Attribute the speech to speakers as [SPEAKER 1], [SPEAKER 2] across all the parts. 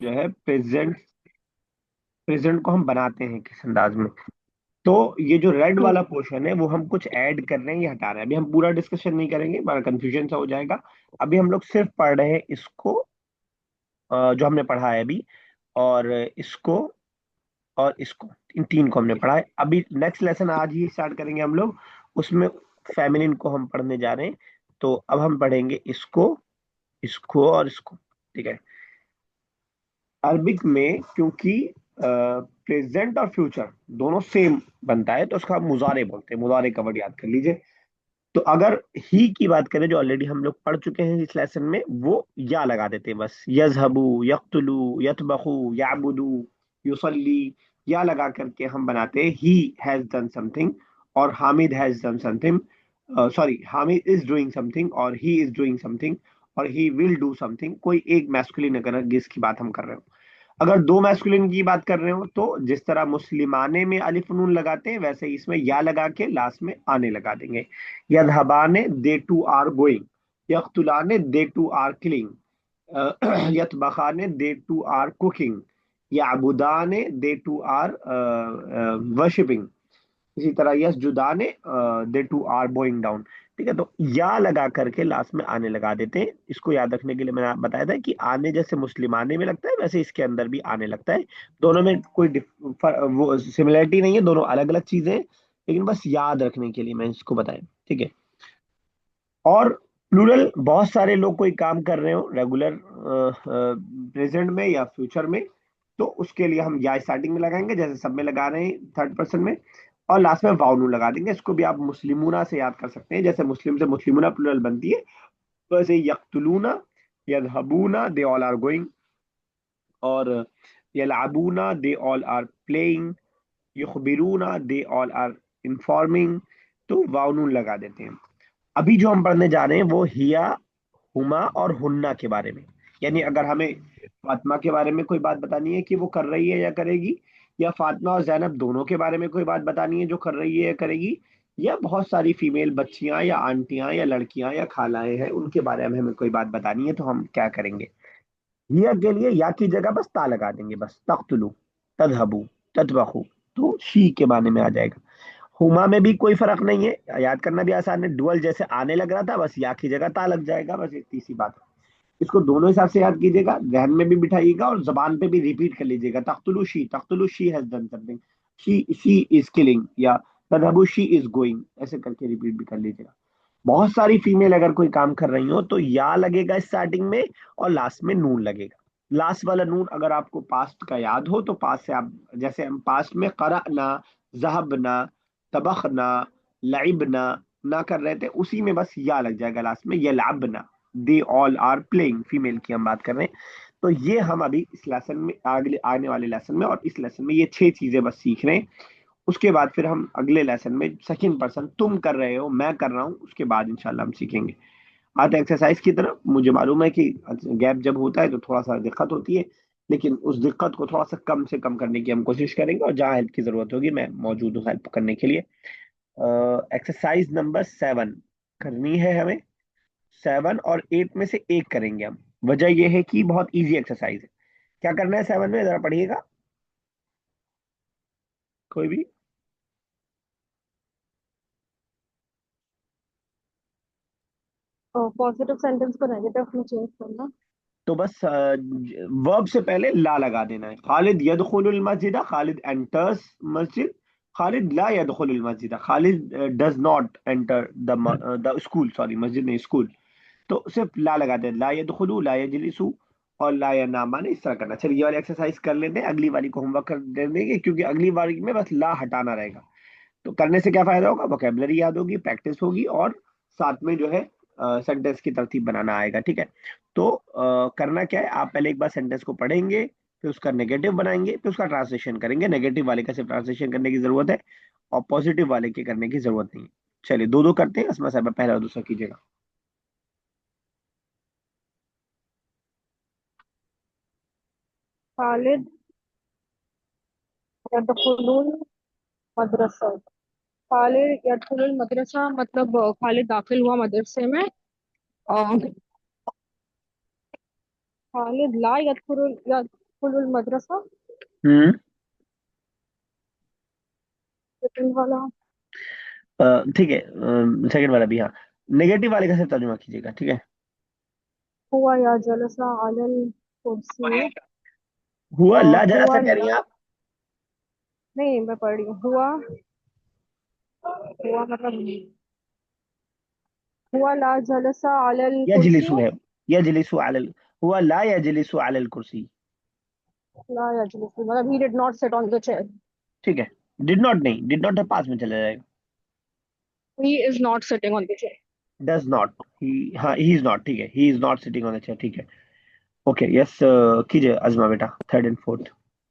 [SPEAKER 1] जो है present, present को हम बनाते हैं किस अंदाज में। तो ये जो रेड
[SPEAKER 2] हम्म।
[SPEAKER 1] वाला पोर्शन है वो हम कुछ ऐड कर रहे हैं या हटा रहे हैं, अभी हम पूरा डिस्कशन नहीं करेंगे, बड़ा कंफ्यूजन सा हो जाएगा। अभी हम लोग सिर्फ पढ़ रहे हैं इसको, जो हमने पढ़ा है अभी, और इसको, और इसको, इन तीन को हमने पढ़ा है। अभी नेक्स्ट लेसन आज ही स्टार्ट करेंगे हम लोग, उसमें फेमिनिन को हम पढ़ने जा रहे हैं। तो अब हम पढ़ेंगे इसको, इसको और इसको। ठीक है। अरबिक में क्योंकि प्रेजेंट और फ्यूचर दोनों सेम बनता है, तो उसका हम मुजारे बोलते हैं। मुजारे का वर्ड याद कर लीजिए। तो अगर ही की बात करें, जो ऑलरेडी हम लोग पढ़ चुके हैं इस लेसन में, वो या लगा देते हैं बस। यजहबू, यक्तुलू, यतबखू, याबुदू, युसल्ली, या लगा करके हम बनाते हैं ही हैज डन समथिंग, और Hamid has done something, sorry, Hamid is doing something, और ही इज डूइंग समथिंग, और ही विल डू समथिंग। कोई एक मैस्कुलिन अगर जिसकी बात हम कर रहे हो, अगर दो मैस्कुलिन की बात कर रहे हो, तो जिस तरह मुस्लिमाने में अलिफ नून लगाते हैं, वैसे ही इसमें या लगा के लास्ट में आने लगा देंगे। यदहबाने, दे टू आर गोइंग। यख्तुलाने, दे टू आर किलिंग। यतबखाने, दे टू आर कुकिंग। याबुदाने, दे टू आर वर्शिपिंग। इसी तरह यसजुदाने, they two are bowing down. ठीक है। तो या लगा करके लास्ट में आने लगा देते हैं। इसको याद रखने के लिए मैंने आप बताया था कि आने जैसे मुस्लिमाने में लगता है, वैसे इसके अंदर भी आने लगता है। दोनों में कोई वो सिमिलरिटी नहीं है, दोनों अलग अलग चीजें हैं, लेकिन बस याद रखने के लिए मैं इसको बताया। ठीक है। और प्लूरल, बहुत सारे लोग कोई काम कर रहे हो रेगुलर प्रेजेंट में या फ्यूचर में, तो उसके लिए हम या स्टार्टिंग में लगाएंगे, जैसे सब में लगा रहे हैं थर्ड पर्सन में, और लास्ट में वाउनू लगा देंगे। इसको भी आप मुस्लिमूना से याद कर सकते हैं, जैसे मुस्लिम से मुस्लिमूना प्लूरल बनती है, वैसे यक्तुलूना, यदहबूना, दे ऑल आर गोइंग, और यलअबूना, दे ऑल आर प्लेइंग, युखबिरूना, दे ऑल आर इंफॉर्मिंग। तो वाउनू लगा देते हैं। अभी जो हम पढ़ने जा रहे हैं वो हिया, हुमा और हुन्ना के बारे में। यानी अगर हमें फातिमा के बारे में कोई बात बतानी है कि वो कर रही है या करेगी, या फातिमा और जैनब दोनों के बारे में कोई बात बतानी है जो कर रही है या करेगी, या बहुत सारी फीमेल बच्चियां या आंटियां या लड़कियां या खालाएं हैं, उनके बारे में हमें कोई बात बतानी है, तो हम क्या करेंगे। हिया के लिए या की जगह बस ता लगा देंगे, बस तख्तुलू, तदहबू, ततबखू। तो शी के बारे में आ जाएगा। हुमा में भी कोई फर्क नहीं है, याद करना भी आसान है। डुअल जैसे आने लग रहा था, बस या की जगह ता लग जाएगा, बस एक तीसरी बात है। इसको दोनों हिसाब से याद कीजिएगा, जहन में भी बिठाइएगा और जबान पे भी रिपीट कर लीजिएगा। तख्तुलू she has done something, she is killing, या तदहबू शी इज गोइंग, ऐसे करके रिपीट भी कर लीजिएगा। बहुत सारी फीमेल अगर कोई काम कर रही हो, तो या लगेगा स्टार्टिंग में, और लास्ट में नून लगेगा। लास्ट वाला नून अगर आपको पास्ट का याद हो, तो पास्ट से आप, जैसे हम पास्ट में करना, जहबना, तबखना, लाइबना ना कर रहे थे, उसी में बस या लग जाएगा लास्ट में, यलाबना। They all are playing, female की हम बात कर रहे हैं। तो ये हम अभी इस लेसन में, अगले आने वाले लेसन में और इस लेसन में ये छह चीजें बस सीख रहे हैं। उसके बाद फिर हम अगले लेसन में सेकंड पर्सन, तुम कर रहे हो, मैं कर रहा हूँ, उसके बाद इंशाल्लाह हम सीखेंगे। आते एक्सरसाइज की तरफ। मुझे मालूम है कि गैप जब होता है तो थोड़ा सा दिक्कत होती है, लेकिन उस दिक्कत को थोड़ा सा कम से कम करने की हम कोशिश करेंगे, और जहाँ हेल्प की जरूरत होगी मैं मौजूद हूँ हेल्प करने के लिए। एक्सरसाइज नंबर 7 करनी है हमें। 7 और 8 में से एक करेंगे हम। वजह यह है कि बहुत इजी एक्सरसाइज है। क्या करना है 7 में, जरा पढ़िएगा कोई भी।
[SPEAKER 2] पॉजिटिव सेंटेंस को नेगेटिव में चेंज करना।
[SPEAKER 1] तो बस वर्ब से पहले ला लगा देना है। खालिद यदखुलुल मस्जिद, खालिद एंटर्स मस्जिद। खालिद ला यदखुलुल मस्जिद, Khalid does not enter the school, sorry मस्जिद नहीं, स्कूल। तो सिर्फ ला लगा दे, ला यदखुलु, ला यजलिसु, और ला यनामा ने, इस तरह करना। चलिए ये वाली एक्सरसाइज कर लेते हैं, अगली वाली को होमवर्क कर दे देंगे, क्योंकि अगली वाली में बस ला हटाना रहेगा। तो करने से क्या फायदा होगा, वोकेबलरी याद होगी, प्रैक्टिस होगी, और साथ में जो है सेंटेंस की तरतीब बनाना आएगा। ठीक है। तो करना क्या है, आप पहले एक बार सेंटेंस को पढ़ेंगे, फिर उसका नेगेटिव बनाएंगे, फिर उसका ट्रांसलेशन करेंगे। नेगेटिव वाले का सिर्फ ट्रांसलेशन करने की जरूरत है, और पॉजिटिव वाले के करने की जरूरत नहीं है। चलिए दो दो करते हैं, असमा साहब पहला और दूसरा कीजिएगा।
[SPEAKER 2] खालिद यदखुलुल मदरसा। खालिद यदखुलुल मदरसा मतलब खालिद दाखिल हुआ मदरसे में। और खालिद ला यदखुलुल यदखुलुल मदरसा।
[SPEAKER 1] हम्म।
[SPEAKER 2] सेकंड वाला।
[SPEAKER 1] ठीक है, सेकंड वाला भी हाँ। नेगेटिव वाले का सिर्फ तर्जुमा कीजिएगा, ठीक है।
[SPEAKER 2] हुआ या जलसा अलल कुर्सी।
[SPEAKER 1] हुआ ला जरा
[SPEAKER 2] हुआ
[SPEAKER 1] सा कह रही
[SPEAKER 2] ला,
[SPEAKER 1] हैं आप?
[SPEAKER 2] नहीं मैं पढ़ रही हूँ। हुआ मतलब, हुआ ला जलसा अलल कुर्सी।
[SPEAKER 1] यजलिसु है, यजलिसु अलल, हुआ ला यजलिसु अलल कुर्सी।
[SPEAKER 2] ला यजलिसु मतलब he did not sit on the chair.
[SPEAKER 1] ठीक है, डिड नॉट नहीं, डिड नॉट पास में चला जाएगा।
[SPEAKER 2] He is not sitting on the chair.
[SPEAKER 1] Does not, he, हाँ ही इज नॉट, ठीक है, he is not sitting on the chair, ठीक है। ओके यस, कीजिए अजमा बेटा, third and fourth.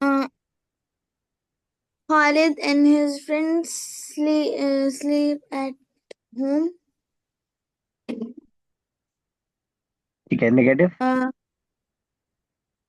[SPEAKER 3] Uh, Khalid and his friends sleep at home.
[SPEAKER 1] ठीक है, negative.
[SPEAKER 3] Uh,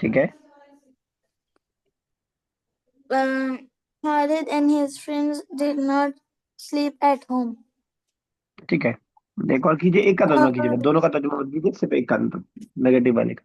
[SPEAKER 1] ठीक है,
[SPEAKER 3] Uh, Khalid and his friends did not sleep at home.
[SPEAKER 1] ठीक है। एक और कीजिए, एक का तर्जुमा कीजिएगा,
[SPEAKER 3] Uh,
[SPEAKER 1] दोनों का तर्जुमा मत कीजिए, सिर्फ एक का नेगेटिव वाले का।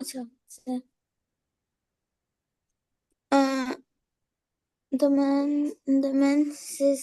[SPEAKER 3] अच्छा, uh, the man says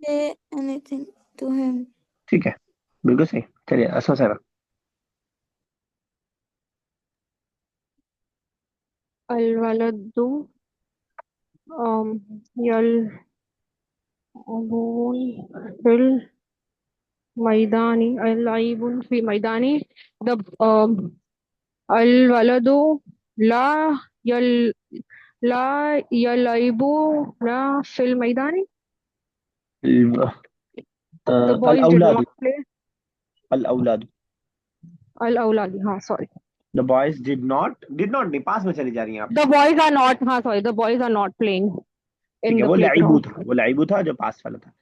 [SPEAKER 3] say anything to him.
[SPEAKER 1] ठीक है, बिल्कुल सही। चलिए असमा साहब।
[SPEAKER 2] अल वलदु यलअबून फिल मैदानी। अलाइबुन फी मैदानी। द अल वलदु ला यल ला यलाइबू ना फिल मैदानी। द
[SPEAKER 1] अल
[SPEAKER 2] बॉयज डिड
[SPEAKER 1] औलाद,
[SPEAKER 2] नॉट प्ले।
[SPEAKER 1] अल औलाद।
[SPEAKER 2] अल औलादी, हाँ सॉरी।
[SPEAKER 1] द बॉयज डिड नॉट नहीं, पास में चली जा रही हैं आप।
[SPEAKER 2] द बॉयज आर नॉट, हाँ सॉरी, the boys are not playing
[SPEAKER 1] ठीक
[SPEAKER 2] इन
[SPEAKER 1] है,
[SPEAKER 2] द
[SPEAKER 1] वो लाइबू
[SPEAKER 2] प्लेग्राउंड।
[SPEAKER 1] था, वो लाइबू था जो पास वाला था।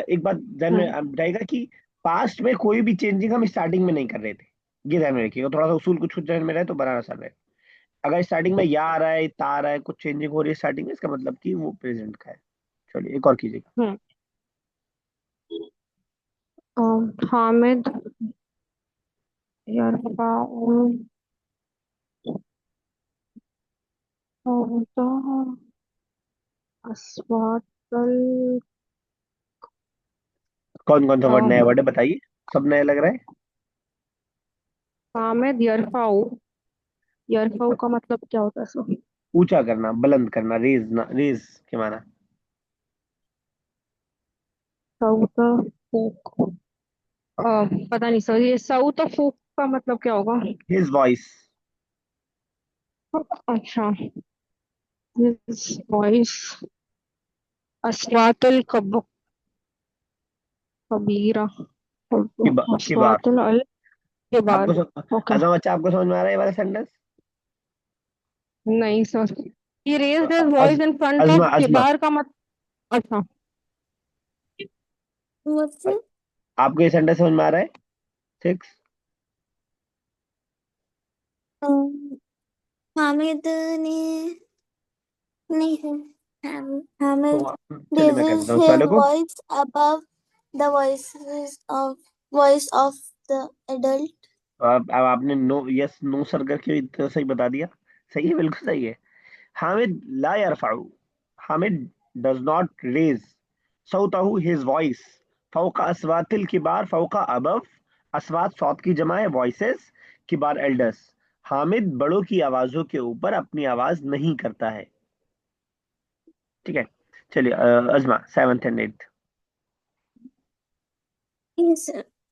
[SPEAKER 1] एक बात ध्यान में
[SPEAKER 2] हम्म।
[SPEAKER 1] आप बताइएगा कि पास्ट में कोई भी चेंजिंग हम स्टार्टिंग में नहीं कर रहे थे। ये ध्यान में रखिएगा, थोड़ा सा उसूल कुछ कुछ ध्यान में रहे तो बनाना सर रहे। अगर स्टार्टिंग में या आ रहा है, ता आ रहा है, कुछ चेंजिंग हो रही है स्टार्टिंग में, इसका मतलब कि वो प्रेजेंट का है। चलिए एक और कीजिएगा।
[SPEAKER 2] हम्म। हामिद यरफाउ अस्वातल।
[SPEAKER 1] कौन कौन सा वर्ड नया वर्ड है बताइए, सब नया लग रहा है।
[SPEAKER 2] हामिद यरफाउ, यरफाउ का मतलब क्या होता है सो?
[SPEAKER 1] ऊंचा करना, बुलंद करना, रेज ना, रेज के माना।
[SPEAKER 2] साउथ फूक। पता नहीं सर, ये साउथ फूक का मतलब क्या होगा?
[SPEAKER 1] His voice.
[SPEAKER 2] अच्छा, वॉइस। अस्वातुल कबीरा।
[SPEAKER 1] की बार।
[SPEAKER 2] अस्वातुल अल
[SPEAKER 1] आपको
[SPEAKER 2] किबार। ओके।
[SPEAKER 1] आजम अच्छा, आपको समझ में आ रहा है ये वाला सेंटेंस?
[SPEAKER 2] नहीं sir, he raised his voice in front
[SPEAKER 1] Ajma
[SPEAKER 2] of
[SPEAKER 1] अजमा,
[SPEAKER 2] किबार का मत। अच्छा।
[SPEAKER 3] What's it?
[SPEAKER 1] आपको ये सेंटेंस समझ में आ रहा है? सिक्स।
[SPEAKER 3] Um, हामिद ने नहीं है।
[SPEAKER 1] तो
[SPEAKER 3] Hamid
[SPEAKER 1] चलिए मैं कर
[SPEAKER 3] raises
[SPEAKER 1] देता हूँ इस
[SPEAKER 3] his
[SPEAKER 1] वाले को।
[SPEAKER 3] voice above the voice of the adult.
[SPEAKER 1] अब आपने नो यस नो सर करके इतना सही बता दिया। सही है, बिल्कुल सही है। हामिद ला यरफाउ, हामिद डज नॉट रेज सौतहू, हिज वॉइस, फौका अस्वातिल किबार, फौका अबव, अस्वात सौत की जमा है, वॉइसेस, किबार एल्डर्स। हामिद बड़ों की आवाजों के ऊपर अपनी आवाज नहीं करता है। ठीक है, चलिए अजमा सेवंथ एंड एट्थ।
[SPEAKER 3] Yes.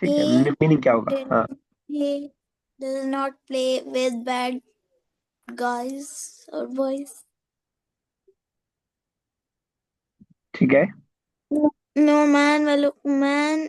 [SPEAKER 1] ठीक है,
[SPEAKER 3] He
[SPEAKER 1] मीनिंग क्या होगा?
[SPEAKER 3] did
[SPEAKER 1] हाँ,
[SPEAKER 3] he does not play with bad guys or boys.
[SPEAKER 1] ठीक है।
[SPEAKER 3] Nu'man wa Luqman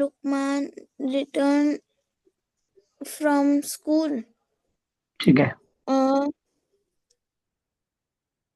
[SPEAKER 3] Lukman return from school.
[SPEAKER 1] ठीक है,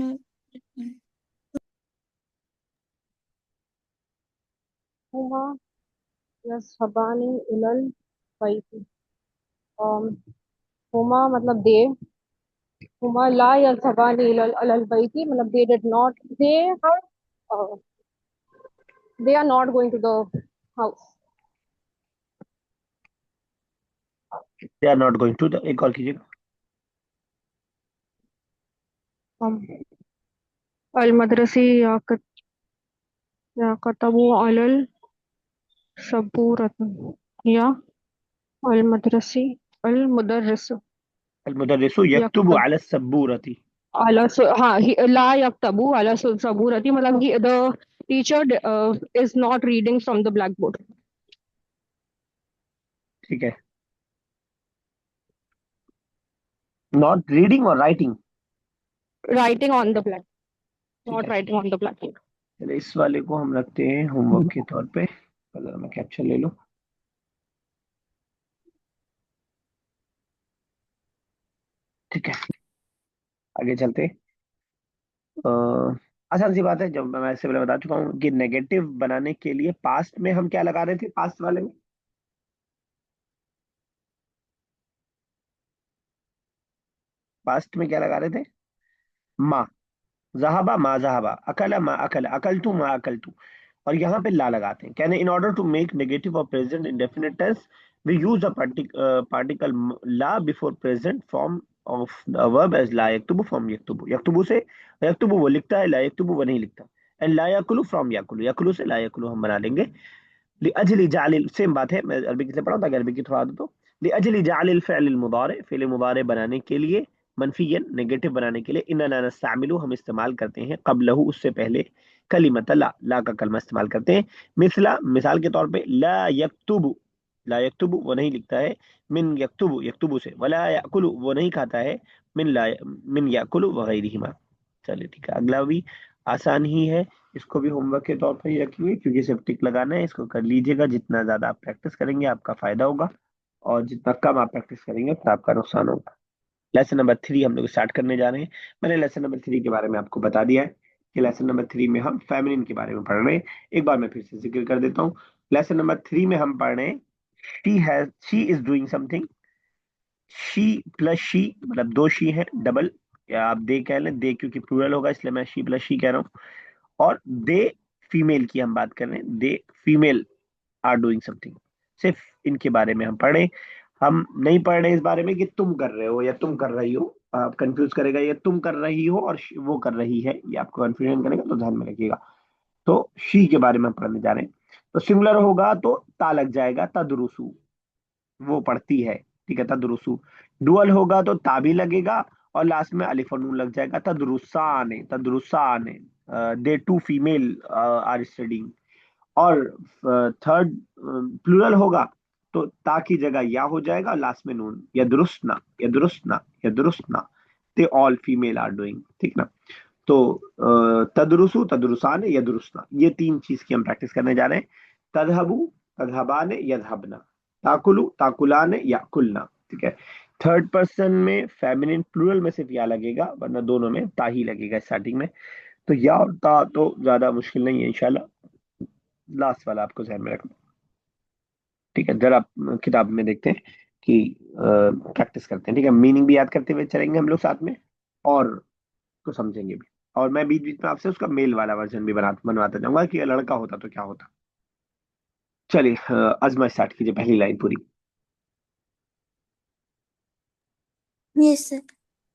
[SPEAKER 3] not.
[SPEAKER 2] हुमा यज़हबानी इलल बैती। um, हुमा मतलब दे, हुमा ला यज़हबानी इलल अलल बैती मतलब they did not, uh, they are not going to the house.
[SPEAKER 1] They are not going to, एक और कीजिएगा।
[SPEAKER 2] um, अल मदरसी या कतबु अलल सबूरत, या अल मदरसी अल मुदर्रिस
[SPEAKER 1] अलमुदर्रिसु यक्तुबु
[SPEAKER 2] यकतब
[SPEAKER 1] अला सब्बूरती।
[SPEAKER 2] अला हाँ ला यकतबु अला सबूरती मतलब the teacher is not reading from the black board.
[SPEAKER 1] ठीक है, नॉट रीडिंग और writing.
[SPEAKER 2] Writing on the black,
[SPEAKER 1] ठीक
[SPEAKER 2] नॉट
[SPEAKER 1] है,
[SPEAKER 2] writing on the black board.
[SPEAKER 1] चलिए इस वाले को हम रखते हैं होमवर्क के तौर पे। अगर मैं कैप्चर ले लूँ। ठीक है, आगे चलते हैं। आसान सी बात है, जब मैं इससे पहले बता चुका हूँ कि नेगेटिव बनाने के लिए पास्ट में हम क्या लगा रहे थे, पास्ट वाले में पास्ट में क्या लगा रहे थे, माँ। जहाबा मा जहाबा, अकला मा अकल, अकल तू मा अकल तू। और यहाँ पे ला लगाते हैं, कहने in order to make negative और present indefinite tense we use a particle ला before present form of the verb as ला यक्तुबु फ्रॉम यक्तुबु। यक्तुबु से यक्तुबु वो लिखता है, ला यक्तुबु वो नहीं लिखता। एंड ला याकुलु फ्रॉम याकुलु, याकुलु से ला याकुलु हम बना लेंगे। लिअजली जालिल, सेम बात है, मैं अरबी से पढ़ा था, अगर अरबी की थोड़ा आदत हो। लिअजली जालिल फ़िअल मुदारे, फ़िअल मुदारे बनाने के लिए, मनफियन नेगेटिव बनाने के लिए, इन्ना नस्तअमिलु हम इस्तेमाल करते हैं, क़ब्लहु उससे पहले, कलिमत ला, ला का कलमा इस्तेमाल करते हैं। मिसला मिसाल के तौर पे, ला यक्तुबु, ला यक्तुबु वो नहीं लिखता है, मिन यक्तुबु यक्तुबु से, वला याकुलु वो नहीं खाता है, मिन याकुलु वगैरहिमा। चलिए ठीक है, अगला भी आसान ही है, इसको भी होमवर्क के तौर पर ही रखिए, क्योंकि सिर्फ टिक लगाना है, इसको कर लीजिएगा। जितना ज्यादा आप प्रैक्टिस करेंगे आपका फायदा होगा, और जितना कम आप प्रैक्टिस करेंगे उतना आपका नुकसान होगा। लेसन नंबर 3 हम लोग स्टार्ट करने जा रहे हैं। मैंने लेसन नंबर 3 के बारे में आपको बता दिया है कि लेसन नंबर 3 में हम फेमिनिन के बारे में पढ़ रहे हैं। एक बार मैं फिर से जिक्र कर देता हूँ। लेसन नंबर 3 में हम पढ़ रहे हैं, she is doing something. She plus she मतलब दो शी है, डबल, या आप दे कह लें, दे क्योंकि प्लूरल होगा इसलिए मैं शी प्लस शी कह रहा हूँ। और दे फीमेल की हम बात कर रहे हैं, दे फीमेल आर डूइंग समथिंग। सिर्फ इनके बारे में हम पढ़े, हम नहीं पढ़ रहे इस बारे में कि तुम कर रहे हो या तुम कर रही हो। आप कंफ्यूज करेगा ये तुम कर रही हो और वो कर रही है, ये आपको कंफ्यूजन करेगा, तो ध्यान में रखिएगा। तो शी के बारे में हम पढ़ने जा रहे हैं। तो सिंगुलर होगा तो ता लग जाएगा, तदरुसु वो पढ़ती है। ठीक है, तदरुसु। डुअल होगा तो ता भी लगेगा, और लास्ट में अलिफ और नून लग जाएगा, तदरुसाने तदरुसाने। दे टू फीमेल आर स्टडीइंग। और थर्ड प्लूरल होगा तो ता की जगह या हो जाएगा, लास्ट में नून, यदरुसना यदरुसना यदरुसना। They all female are doing, ठीक ना। तो तदरुसु तदरुसान यदरुसना, ये तीन चीज की हम प्रैक्टिस करने जा रहे हैं। तदहबु तदहबान यदहबना, ताकुलु ताकुलान याकुलना। ठीक है, थर्ड पर्सन में फेमिनिन प्लूरल में सिर्फ या लगेगा, वरना दोनों में ता ही लगेगा स्टार्टिंग में। तो या और ता तो ज्यादा मुश्किल नहीं है इंशाल्लाह, लास्ट वाला आपको ध्यान में रखना। ठीक है, जरा आप किताब में देखते हैं कि प्रैक्टिस करते हैं। ठीक है, मीनिंग भी याद करते हुए चलेंगे हम लोग साथ में, और को समझेंगे भी। और मैं बीच बीच में आपसे उसका मेल वाला वर्जन भी बनवाता जाऊंगा कि ये लड़का होता तो क्या होता। चलिए अजमा स्टार्ट कीजिए पहली लाइन पूरी।
[SPEAKER 3] Yes.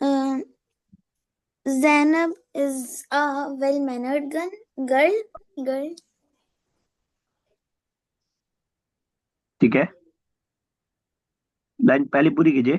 [SPEAKER 3] Uh, Zainab is a well-mannered girl.
[SPEAKER 1] ठीक है, लाइन पहली पूरी कीजिए।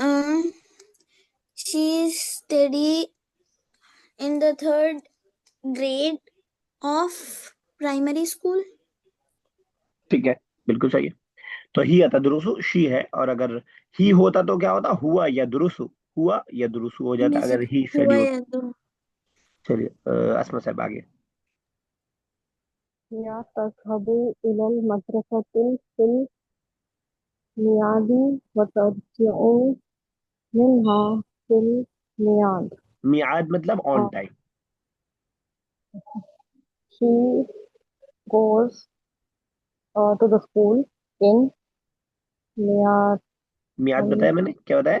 [SPEAKER 3] Uh, she studied in the third grade of primary school.
[SPEAKER 1] ठीक है, बिल्कुल सही है। तो ही तदरुसु शी है, और अगर ही होता तो क्या होता, हुआ या दुरुसु, हुआ या दुरुसु हो जाता
[SPEAKER 3] Yes,
[SPEAKER 1] अगर ही स्टडी
[SPEAKER 3] हुआ
[SPEAKER 1] होता।
[SPEAKER 3] या तो।
[SPEAKER 1] चलिए असमा साहब आगे।
[SPEAKER 2] या तज़हबु इलल मदरसतिल फिल मियादी व तरजिउ मिनहा फिल मियाद।
[SPEAKER 1] मियाद मतलब on time.
[SPEAKER 2] She goes to the school in मियाद
[SPEAKER 1] मियाद बताया मैंने, क्या बताया?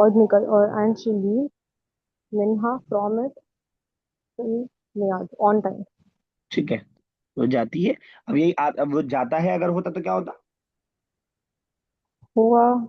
[SPEAKER 2] और निकल और and she leaves मिनहा from it फिल मियाद on time.
[SPEAKER 1] ठीक है, वो जाती है। अब यही अब वो जाता है अगर होता तो क्या होता?
[SPEAKER 2] हुआ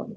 [SPEAKER 2] sorry.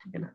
[SPEAKER 1] ठीक है ना?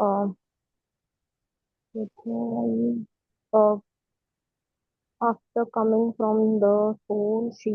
[SPEAKER 2] Uh, uh, after coming from the school she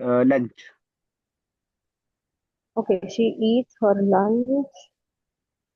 [SPEAKER 1] lunch.
[SPEAKER 2] Okay, she eats her lunch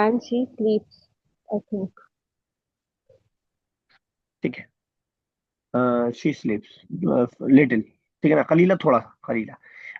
[SPEAKER 2] and she sleeps I think.
[SPEAKER 1] ठीक है, शी स्लीप्स लिटिल। ठीक है ना, कलीला थोड़ा, कलीला।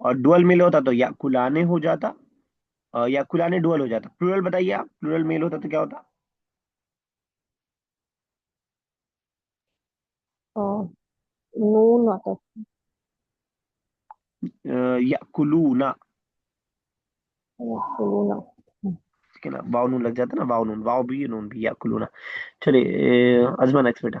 [SPEAKER 1] और डुअल मेल होता तो याकुलाने हो जाता, याकुलाने डुअल हो जाता। प्लूरल बताइए आप, प्लूरल मेल होता तो क्या होता?
[SPEAKER 2] uh, नून आता
[SPEAKER 1] याकुलूना।
[SPEAKER 2] है सुलूना.
[SPEAKER 1] ठीक है ना, वाव नून लग जाता ना, वाव नून, वाव भी नून भी, याकुलूना। चलिए अजमा नेक्स्ट बेटा।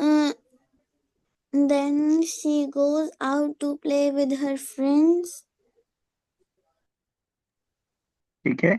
[SPEAKER 3] Uh, then she goes out to play with her friends.
[SPEAKER 1] ठीक है।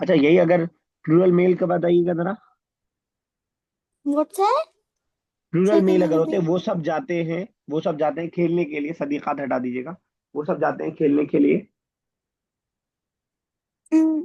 [SPEAKER 1] अच्छा, यही अगर प्लूरल मेल का बताइएगा जरा।
[SPEAKER 3] What's that?
[SPEAKER 1] Plural
[SPEAKER 3] Second
[SPEAKER 1] male
[SPEAKER 3] one
[SPEAKER 1] अगर होते
[SPEAKER 3] repeat.
[SPEAKER 1] हैं, वो सब जाते हैं, वो सब जाते हैं खेलने के लिए, सदीकात हटा दीजिएगा। वो सब जाते हैं खेलने के लिए।
[SPEAKER 3] Mm,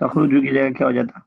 [SPEAKER 1] तखरुजू की जगह क्या हो जाता?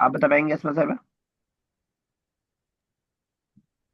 [SPEAKER 1] आप बता पाएंगे इसमें साहब?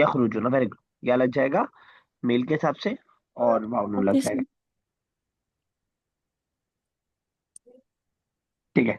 [SPEAKER 1] यखरुजू ना, वेरी गुड। क्या लग जाएगा मेल के हिसाब से, और वाव नून लग
[SPEAKER 3] Okay,
[SPEAKER 1] जाएगा। ठीक है।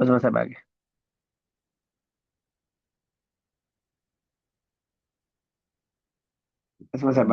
[SPEAKER 1] अजमा साहब आगे। अजमा साहब।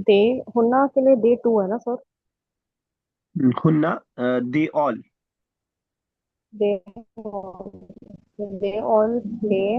[SPEAKER 2] दे. हुन्ना के लिए दे टू है ना सर.
[SPEAKER 1] हुन्ना, they all.
[SPEAKER 2] They they all play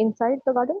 [SPEAKER 2] inside the garden.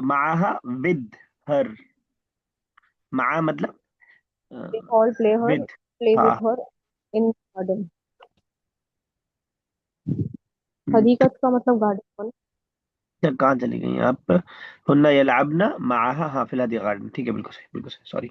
[SPEAKER 1] माहा विद हर। मा मतलब
[SPEAKER 2] they all
[SPEAKER 1] with.
[SPEAKER 2] play with
[SPEAKER 1] हाँ।
[SPEAKER 2] her in garden.
[SPEAKER 1] ठीक
[SPEAKER 2] हदीकत का मतलब गार्डन.
[SPEAKER 1] है, कहाँ चली गई आप? हुन्ना यलअबना माहा हाफिला दी गार्डन। ठीक है, बिल्कुल सही, बिल्कुल सही, sorry.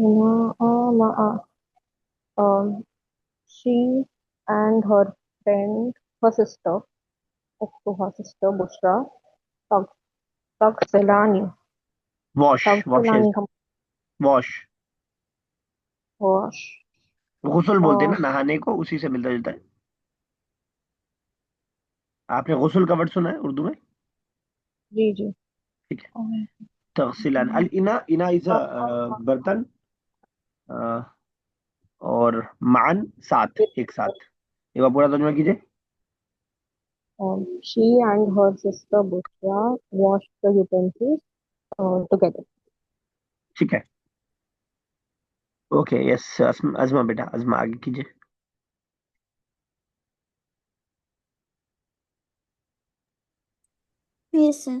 [SPEAKER 2] Ma'a. She and her friend, her sister, to her sister Bushra, Tag Tagsilani.
[SPEAKER 1] Wash, washes,
[SPEAKER 2] Tagsilani का
[SPEAKER 1] वॉश।
[SPEAKER 2] wash.
[SPEAKER 1] गुस्ल बोलते हैं
[SPEAKER 2] Uh,
[SPEAKER 1] ना नहाने को, उसी से मिलता जुलता है। आपने गुस्ल का वर्ड सुना है उर्दू में?
[SPEAKER 2] जी जी।
[SPEAKER 1] ठीक है। तगसिलान, अल इना, इना इज बर्तन, अ, और मान साथ, एक साथ। एक बार पूरा तर्जुमा कीजिए।
[SPEAKER 2] She and her sister Bushra washed the utensils together.
[SPEAKER 1] ठीक है। Okay, yes. अजमा बेटा, अजमा आगे कीजिए।
[SPEAKER 3] Yes, sir.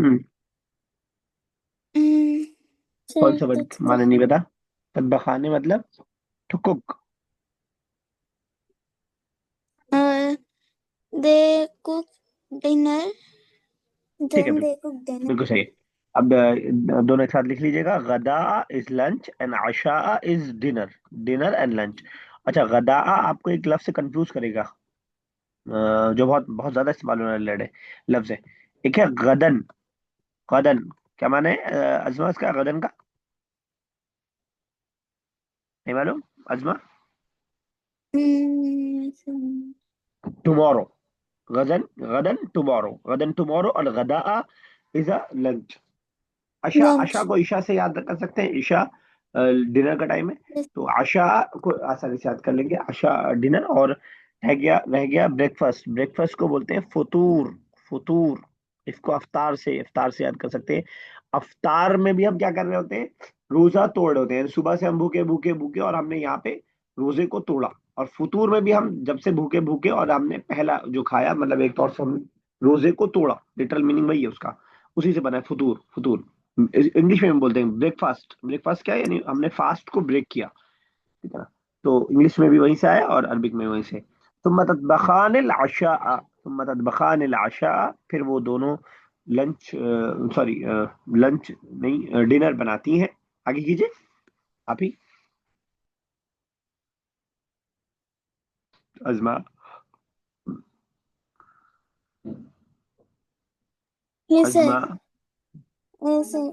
[SPEAKER 1] हम्म।
[SPEAKER 3] Mm,
[SPEAKER 1] कौन
[SPEAKER 3] sir,
[SPEAKER 1] सा वर्ड माने नहीं पता? तबखाने मतलब to cook.
[SPEAKER 3] uh, they cook dinner.
[SPEAKER 1] ठीक है,
[SPEAKER 3] Then they cook dinner.
[SPEAKER 1] बिल्कुल सही है। अब दोनों एक साथ लिख लीजिएगा। गदा is lunch and Asha is dinner. Dinner and lunch. अच्छा, गदा आपको एक लफ्ज से कंफ्यूज करेगा, जो बहुत बहुत ज्यादा इस्तेमाल होने वाला लफ्ज है। एक है गदन। गदन क्या माने अजमा इसका, गदन का? नहीं मालूम अजमा?
[SPEAKER 3] Mm,
[SPEAKER 1] tomorrow. गदन, गदन टुमारो, गदन टुमारो। और गदा is a lunch. Asha, Asha
[SPEAKER 3] lunch.
[SPEAKER 1] को ईशा से याद कर सकते हैं। ईशा डिनर का टाइम है,
[SPEAKER 3] Yes.
[SPEAKER 1] तो आशा को आसानी से याद कर लेंगे, आशा डिनर। और रह गया ब्रेकफास्ट। ब्रेकफास्ट को बोलते हैं फतूर। फतूर, इसको अफ्तार से याद कर सकते हैं। अफ्तार में भी हम क्या कर रहे होते हैं? रोजा तोड़ रहे होते हैं। सुबह से हम भूखे भूखे भूखे और हमने यहाँ पे रोजे को तोड़ा। और फतूर में भी हम जब से भूखे भूखे और हमने पहला जो खाया, मतलब एक तौर से हम रोजे को तोड़ा, लिटरल मीनिंग वही है उसका। उसी से बना है फतूर। फतूर इंग्लिश में हम बोलते हैं ब्रेकफास्ट। ब्रेकफास्ट क्या है? यानी हमने फास्ट को ब्रेक किया। ठीक है ना? तो इंग्लिश में भी वहीं से आया और अरबिक में वहीं से। तुम ततबखान आशा, तुम ततबखान आशा, फिर वो दोनों लंच, सॉरी लंच नहीं, डिनर बनाती हैं। आगे कीजिए आप ही, अजमा।
[SPEAKER 3] Yes, sir.
[SPEAKER 1] Ajma.
[SPEAKER 3] Yes, sir.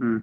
[SPEAKER 1] Hmm.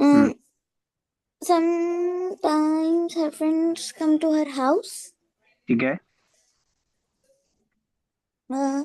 [SPEAKER 1] Hmm.
[SPEAKER 3] Um, sometimes her friends come to her house.
[SPEAKER 1] ठीक है।
[SPEAKER 3] uh,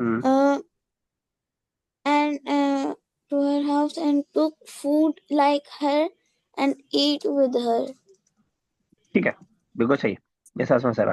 [SPEAKER 1] hmm.
[SPEAKER 3] uh, and to her house and cook food like her and eat with her.
[SPEAKER 1] ठीक है, बिल्कुल सही है। जैसा अजमा सरा।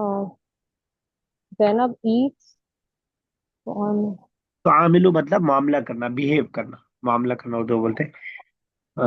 [SPEAKER 2] uh, Zainab eats on
[SPEAKER 1] तो आमिलू मतलब मामला करना, बिहेव करना, मामला करना उर्दू में बोलते हैं। अ,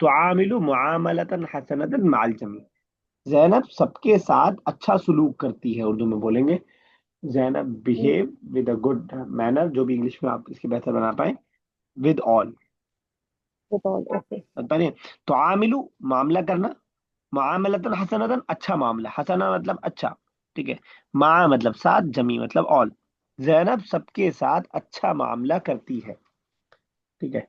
[SPEAKER 1] तुआमिलु मुआमलतन हसनतन माल जमी। जैनब सबके साथ अच्छा सुलूक करती है, उर्दू में बोलेंगे Zainab behave with a good manner, जो भी इंग्लिश में आप इसके बेहतर बना पाए, with all.
[SPEAKER 2] with all. Okay.
[SPEAKER 1] बताइए। तुआमिलु मामला करना, मुआमलतन हसनतन अच्छा मामला, हसना मतलब अच्छा। ठीक है। मा मतलब साथ, जमी मतलब ऑल। जैनब सबके साथ अच्छा मामला करती है। ठीक है।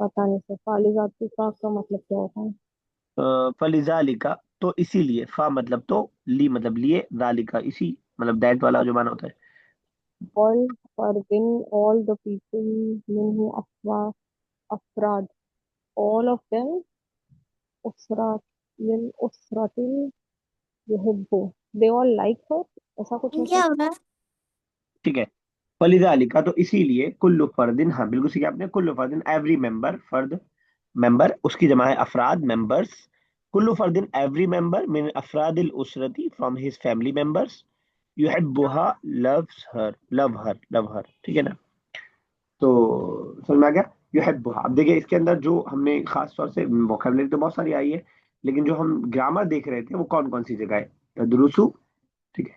[SPEAKER 2] पता नहीं सर फालिजात का मतलब क्या होता है?
[SPEAKER 1] फलिजालिका, तो इसीलिए। फा मतलब तो, ली मतलब लिए, जालिका इसी, मतलब दैट वाला जो माना होता है।
[SPEAKER 2] ऑल फर्दिन all the people minhu afrad all of them usrat min usratin yuhibbu they all like her ऐसा कुछ है
[SPEAKER 3] क्या
[SPEAKER 2] कुछ।
[SPEAKER 3] हो रहा है?
[SPEAKER 1] ठीक है। फलिजालिका, तो इसीलिए कुल्लु फर्दिन, हाँ बिल्कुल सही आपने, कुल्लु फर्दिन एवरी मेंबर, फर्द मेंबर, उसकी जमा है अफराद मेंबर्स। कुल्लु फर्दिन एवरी मेंबर मिन अफरादिल उसरती फ्रॉम हिज फैमिली मेंबर्स युहिब्बुहा लव्स हर, लव हर, ठीक है ना। तो समझ में आ गया। युहिब्बुहा, अब देखिए इसके अंदर जो हमने खास तौर से वोकैबुलरी तो बहुत सारी आई है, लेकिन जो हम ग्रामर देख रहे थे वो कौन कौन सी जगह है। तदरुसु, ठीक है,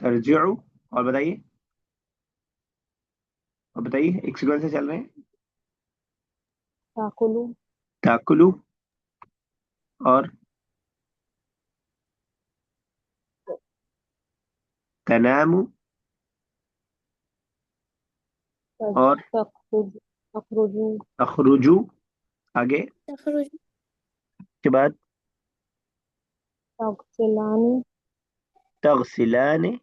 [SPEAKER 1] तरजिउ, और बताइए, और बताइए, एक सीक्वेंस से चल रहे हैं।
[SPEAKER 2] ताकुलु
[SPEAKER 1] ताकुलु, और तनामु, और
[SPEAKER 2] तखरुज तखरुजु
[SPEAKER 1] तखरुजु, आगे
[SPEAKER 3] तखरुज
[SPEAKER 1] के बाद
[SPEAKER 2] तगसिलानी
[SPEAKER 1] तगसिलाने,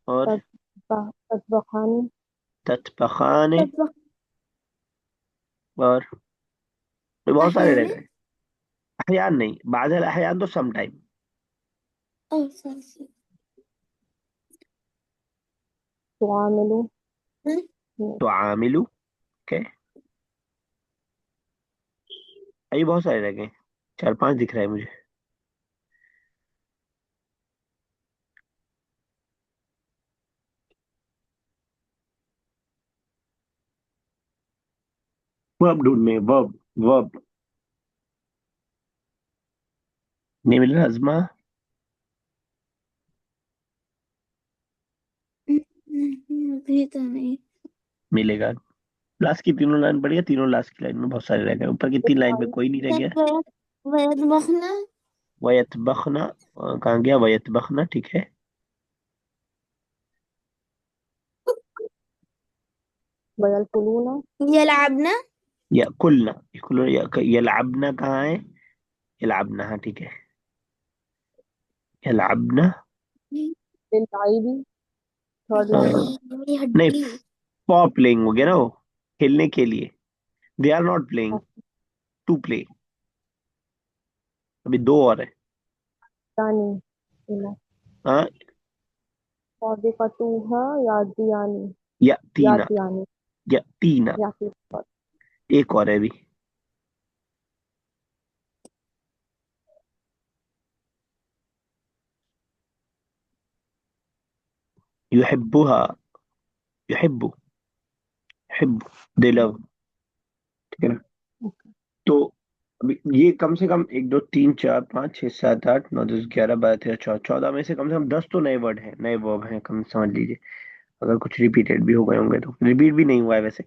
[SPEAKER 1] और
[SPEAKER 2] ततबखानी
[SPEAKER 1] ततबखाने,
[SPEAKER 3] तत्व
[SPEAKER 1] और तो बहुत सारे रह
[SPEAKER 3] अहयान
[SPEAKER 1] गए। अहयान नहीं, बादल अहयान तो सम टाइम।
[SPEAKER 3] Oh sorry.
[SPEAKER 2] तुआमिलु
[SPEAKER 1] तो आमिलु, ओके, अभी बहुत सारे रह गए, चार पांच दिख रहा है मुझे। वर्ब ढूंढ में, वर्ब, वर्ब नहीं मिल रहा अजमा।
[SPEAKER 3] नहीं अभी तो नहीं।
[SPEAKER 1] मिलेगा। लास्ट की तीनों लाइन बढ़िया, तीनों लास्ट की लाइन में बहुत सारे रह गए, ऊपर की तीन लाइन में कोई नहीं रह गया।
[SPEAKER 3] वयत वयत बखना
[SPEAKER 1] वयतबखना, कहाँ गया वयतबखना, ठीक है।
[SPEAKER 2] बयलकुलूना
[SPEAKER 3] यलाबना
[SPEAKER 1] या कुलना, यलअबना कहाँ है, यलअबना, हाँ ठीक है, यलअबना।
[SPEAKER 2] लिलआइबी थर्ड लाइन में।
[SPEAKER 3] मेरी
[SPEAKER 1] नहीं,
[SPEAKER 3] हड्डी।
[SPEAKER 1] फॉर प्लेइंग हो गया ना वो, खेलने के लिए। They are not playing, to play. अभी दो और है।
[SPEAKER 2] यानी इला
[SPEAKER 1] हाँ,
[SPEAKER 2] सादिकतुहा यादियानी
[SPEAKER 1] या तीना,
[SPEAKER 2] यातियानी
[SPEAKER 1] या तीना,
[SPEAKER 2] याति
[SPEAKER 1] एक और है अभी। युहिब्बुहा, युहिब्बु, युहिब्बु, दे लव, ठीक है ना। तो अभी ये कम से कम एक दो तीन चार पाँच छह सात आठ नौ दस ग्यारह बारह तेरह चौदह, 14 में से कम 10 तो नए वर्ड हैं, नए वर्ब हैं, कम समझ लीजिए। अगर कुछ रिपीटेड भी हो गए होंगे तो, रिपीट भी नहीं हुआ है वैसे।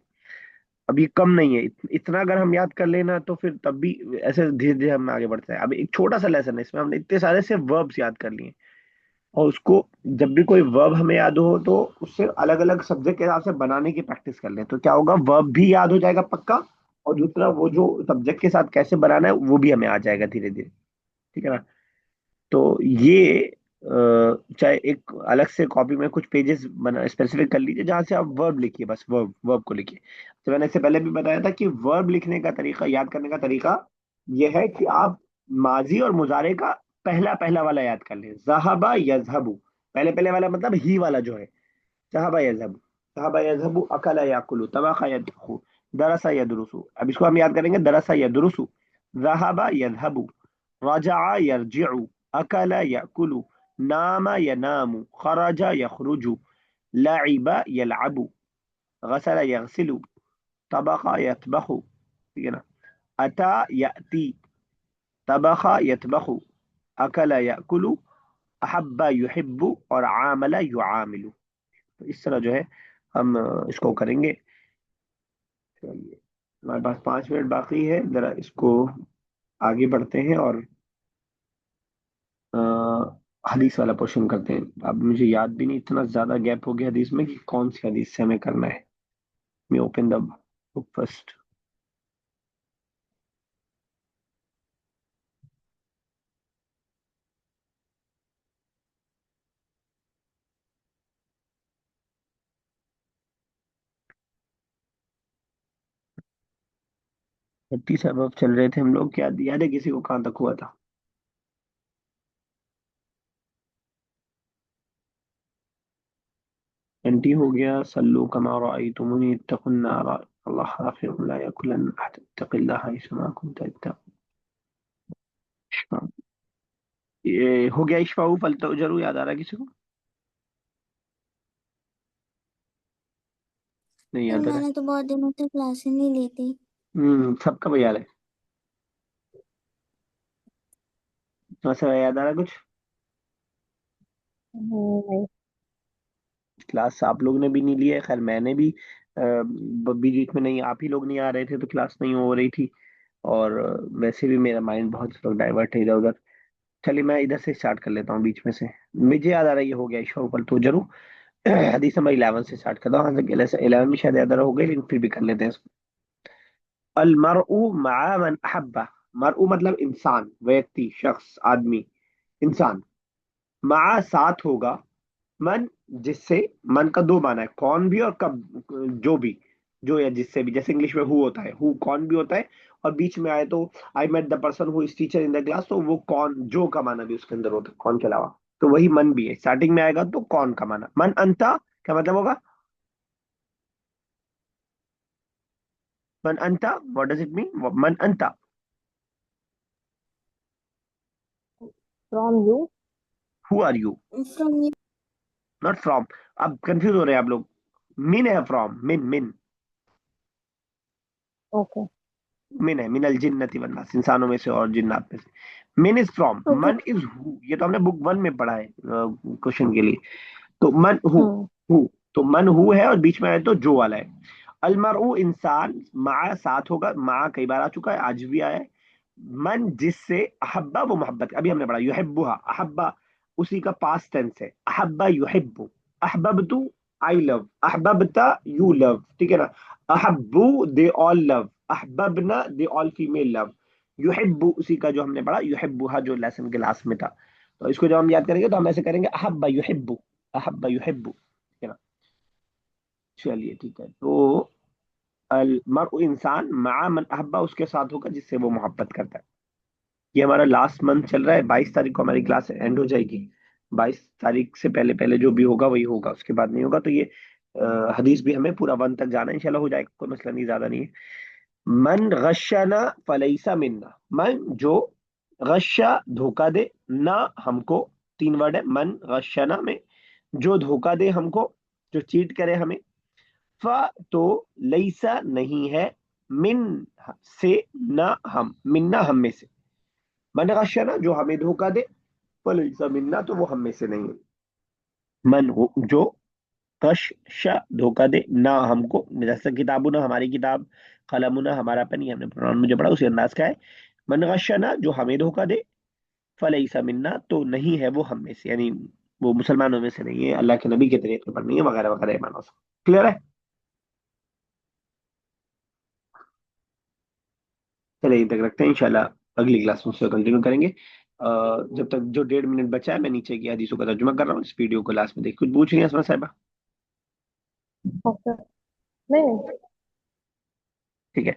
[SPEAKER 1] अब ये कम नहीं है, इतना अगर हम याद कर लेना तो फिर तब भी ऐसे धीरे धीरे हम आगे बढ़ते हैं। अब एक छोटा सा लेसन है, इसमें हमने इतने सारे से वर्ब्स याद कर लिए, और उसको जब भी कोई वर्ब हमें याद हो तो उससे अलग अलग सब्जेक्ट के हिसाब से बनाने की प्रैक्टिस कर लें, तो क्या होगा, वर्ब भी याद हो जाएगा पक्का, और दूसरा वो जो सब्जेक्ट के साथ कैसे बनाना है वो भी हमें आ जाएगा धीरे धीरे, ठीक है ना। तो ये चाहे एक अलग से कॉपी में कुछ पेजेस बना स्पेसिफिक कर लीजिए जहां से आप वर्ब लिखिए, बस वर्ब, वर्ब को लिखिए। तो मैंने इससे पहले भी बताया था कि वर्ब लिखने का तरीका, याद करने का तरीका यह है कि आप माजी और मुजारे का पहला पहला वाला याद कर लें। ज़हाबा यज़हबु, पहले पहले वाला मतलब ही वाला जो है, ज़हाबा यज़हबु, ज़हाबा यज़हबु, अकला याकुलु, तबखा यदखु, दरसा यदरुसु। अब इसको हम याद करेंगे, दरसा यदरुसु, ज़हाबा यज़हबु, रजा यरजिउ, अकल याकुलु, नाम यनामु, खरज यखरुजु, लइब यलअबु, गसल यगसिलु, तबख यतबखु, ठीक है ना। अता याती, तबख यतबखु, अकल याकुलु, अहब्बा युहिब्बु, और आमला युआमिलु। तो इस तरह जो है हम इसको करेंगे। चलिए, हमारे पास 5 मिनट बाकी है, जरा इसको आगे बढ़ते हैं और अ, हदीस वाला पोर्शन करते हैं। अब मुझे याद भी नहीं, इतना ज्यादा गैप हो गया हदीस में कि कौन सी हदीस से हमें करना है। मैं open the book first. 36 above चल रहे थे हम लोग, क्या याद है किसी को कहाँ तक हुआ था? 20 हो गया। सल्लू कमा रअयतुमूनी इत्तक़ुन नार अल्लाह हाफ़िज़ुन ला यकुलन अहद इत्तक़िल्लाह हैसुमा कुन्त इत्तक़। ये हो गया। इश्फाऊ फल तो जरूर याद आ रहा है किसी को? नहीं
[SPEAKER 3] सर
[SPEAKER 1] याद आ रहा
[SPEAKER 3] मैंने तो बहुत दिनों से क्लास ही नहीं ली थी।
[SPEAKER 1] है। सबका याद है। ऐसा याद आ रहा है कुछ?
[SPEAKER 2] नहीं।
[SPEAKER 1] क्लास आप लोग ने भी नहीं लिया है, खैर मैंने भी बीच में नहीं, आप ही लोग नहीं आ रहे थे तो क्लास नहीं हो रही थी। और वैसे भी मेरा माइंड बहुत डाइवर्ट है इधर उधर। चलिए मैं इधर से स्टार्ट कर लेता हूँ बीच में से। मुझे याद आ रहा है, ये हो गया ईश्वर पर तो जरूर। हदीस नंबर 11 से स्टार्ट करता हूँ। 11 भी शायद याद आ रहा हो गई, लेकिन फिर भी कर लेते हैं इसको। अल मरउ मआ मन अहब्बा। मरउ मतलब इंसान, व्यक्ति, शख्स, आदमी, इंसान। मआ साथ होगा, मन जिससे। मन का दो माना है, कौन भी और कब, जो भी। जो या जिससे भी, जैसे इंग्लिश में हु होता है, हु कौन भी होता है। और बीच में आए तो I met the person who is teacher in the class, तो वो कौन, जो का माना भी उसके अंदर होता है, कौन के अलावा। तो वही मन भी है, स्टार्टिंग में आएगा तो कौन का माना। मन अंता क्या मतलब होगा? मन अंता, व्हाट डज इट मीन? मन अंता।
[SPEAKER 2] From you.
[SPEAKER 1] Who are you?
[SPEAKER 3] From you.
[SPEAKER 1] Not from. अब कंफ्यूज हो रहे हैं आप लोग। मिन है, फ्रॉम, मिन मिन।
[SPEAKER 2] ओके।
[SPEAKER 1] मिन है, मिनल जिन्नति वन्नास, इंसानों में से और जिन्नात में से। मिन इज फ्रॉम,
[SPEAKER 3] ओके।
[SPEAKER 1] मन इज हु। ये तो हमने बुक 1 में पढ़ा है क्वेश्चन के लिए। तो मन हु।
[SPEAKER 2] हम्म।
[SPEAKER 1] हु। तो मन हु है और बीच में आए तो जो वाला है। अलमरउ इंसान, मा साथ होगा, मा कई बार आ चुका है, आज भी आया है। मन जिससे, अहब्बा वो मोहब्बत, अभी हमने पढ़ा युहिब्बुहा, अहब्बा उसी का पास्ट टेंस है। अहब्बा युहिब्बु, अहबब्तु आई लव, अहबब्ता यू लव, ठीक है ना। अहब्बु दे ऑल लव, अहबबना दे ऑल फीमेल लव। युहिब्बु उसी का जो हमने पढ़ा, युहिब्बुहा जो लेसन के लास्ट में था। तो इसको जब हम याद करेंगे तो हम ऐसे करेंगे, अहब्बा युहिब्बु, अहब्बा युहिब्बु, ठीक है ना। चलिए ठीक है। तो अल मरउ इंसान, मा मन अहब्बा उसके साथ होगा जिससे वो मोहब्बत करता है। ये हमारा लास्ट मंथ चल रहा है, 22 तारीख को हमारी क्लास एंड हो जाएगी। 22 तारीख से पहले पहले जो भी होगा वही होगा, उसके बाद नहीं होगा। तो ये हदीस भी हमें पूरा 1 तक जाना है, इंशाल्लाह हो जाएगा, कोई मसला नहीं, ज्यादा नहीं है। मन गशना फलैसा मिन्ना। मन जो गशा धोखा दे, ना हमको। 3 वर्ड है मन गशना में। जो धोखा दे हमको, जो चीट करे हमें। फ तो लैसा नहीं है, मिन से, ना हम, मिन्ना हम में से। मन गशना जो हमें धोखा दे, फलैसा मिन्ना तो वो हम में से नहीं है। मन वो जो कश श धोखा दे, ना हमको, जैसे किताबु ना हमारी किताब, कलमु ना हमारा पेन, ये हमने प्रोनाउन मुझे पढ़ा उसी अंदाज का है। मन गशना जो हमें धोखा दे, फलैसा मिन्ना तो नहीं है वो हम में से, यानी वो मुसलमानों में से नहीं है, अल्लाह के नबी के तरीके पर नहीं है, वगैरह वगैरह मानो। क्लियर है? चलिए तक रखते हैं, इंशाल्लाह अगली क्लास में उससे कंटिन्यू करेंगे। जब तक जो 1.5 मिनट बचा है, मैं नीचे की हदीसों का तर्जुमा कर रहा हूँ, इस वीडियो को लास्ट में देख, कुछ पूछ रही हैं असमा साहिबा?
[SPEAKER 2] ओके। नहीं।
[SPEAKER 1] ठीक है।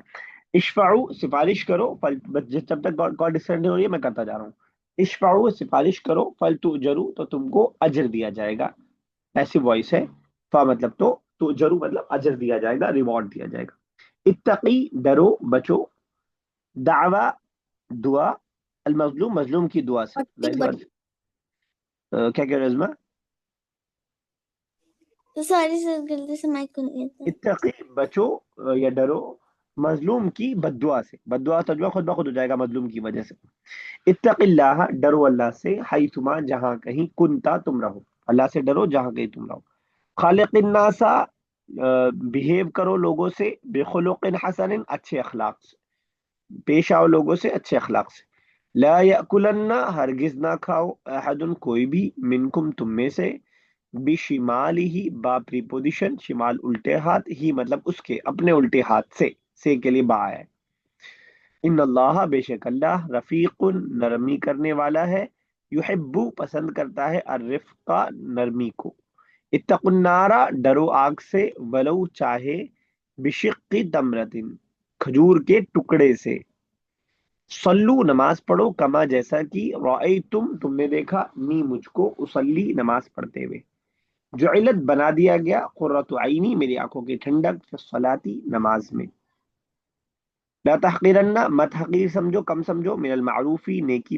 [SPEAKER 1] इशफाउ सिफारिश करो, फल जब तक कॉल डिस्कनेक्ट हो रही है मैं करता जा रहा हूँ। इशफाउ सिफारिश करो, फल तू जरू तो तुमको अजर दिया जाएगा। ऐसी वॉइस है। फा मतलब तो जरू मतलब अजर दिया जाएगा, रिवॉर्ड दिया जाएगा। इत्तकी डरो, बचो। दावा दुआ। अल मजलूम मजलूम की दुआ से, जाहिर सी बात क्या कह रहे हो अजमा?
[SPEAKER 3] सॉरी सर, गलती से माइक खुल गया था।
[SPEAKER 1] इत्तकी बचो, या डरो, मजलूम की बद्दुआ से। बद्दुआ तर्जुमा खुद ब खुद हो जाएगा, मजलूम की वजह से। इत्तकिल्लाह डरो अल्लाह से, हाइथुमा जहां कहीं, कुंता तुम रहो। अल्लाह से डरो जहां कहीं तुम रहो। खालिकिन नासा बिहेव करो लोगों से, बेखुलुकिन हसनिन अच्छे अखलाक से। पेश आओ लोगों से अच्छे अखलाक से। ला याकुलन्ना हरगिज ना खाओ, अहदुन कोई भी, मिनकुम तुम में से। बिशिमाल ही बा प्रीपोजिशन, शिमाल उल्टे हाथ, ही मतलब उसके अपने उल्टे हाथ से के लिए बा है। इन अल्लाह बेशक अल्लाह रफीकुन नरमी करने वाला है। युहिब्बु पसंद करता है, अर्रिफ्का नरमी को। इत्तकुन्नारा डरो आग से, वलो चाहे, बिशिक्की तमरतिन खजूर के टुकड़े से। सल्लू नमाज पढ़ो, कमा जैसा कि रॉय तुमने देखा, नी मुझको, उसल्ली नमाज पढ़ते हुए। जुइलत बना दिया गया, कुर्रतु आईनी मेरी आंखों की ठंडक, फिस सलाती नमाज में। ला तहकीरन्ना मत हकीर समझो, कम समझो, मिनल मारूफी नेकी